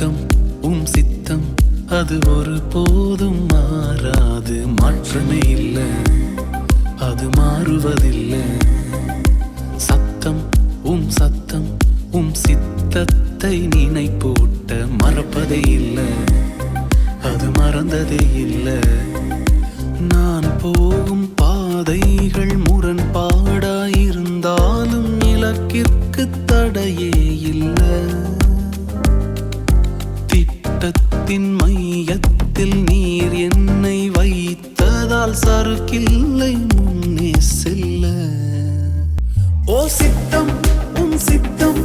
சித்தம் சித்தம் அது ஒரு போதும் மாறாது, மாற்றமே இல்லை, அது மாறுவதில்லை. சத்தம் சத்தம் சித்தத்தை நினைப்பூட்ட மறப்பதே இல்லை, அது மறந்ததே இல்லை. நான் போகும் பாதைகள் முரண்பாடாயிருந்தாலும் இலக்கிற்கு தடையே இல்லை. திட்டத்தின் மையத்தில் நீர் என்னை வைத்ததால் சறுக்கில்லை முன்னே செல்ல. ஓ சித்தம் சித்தம்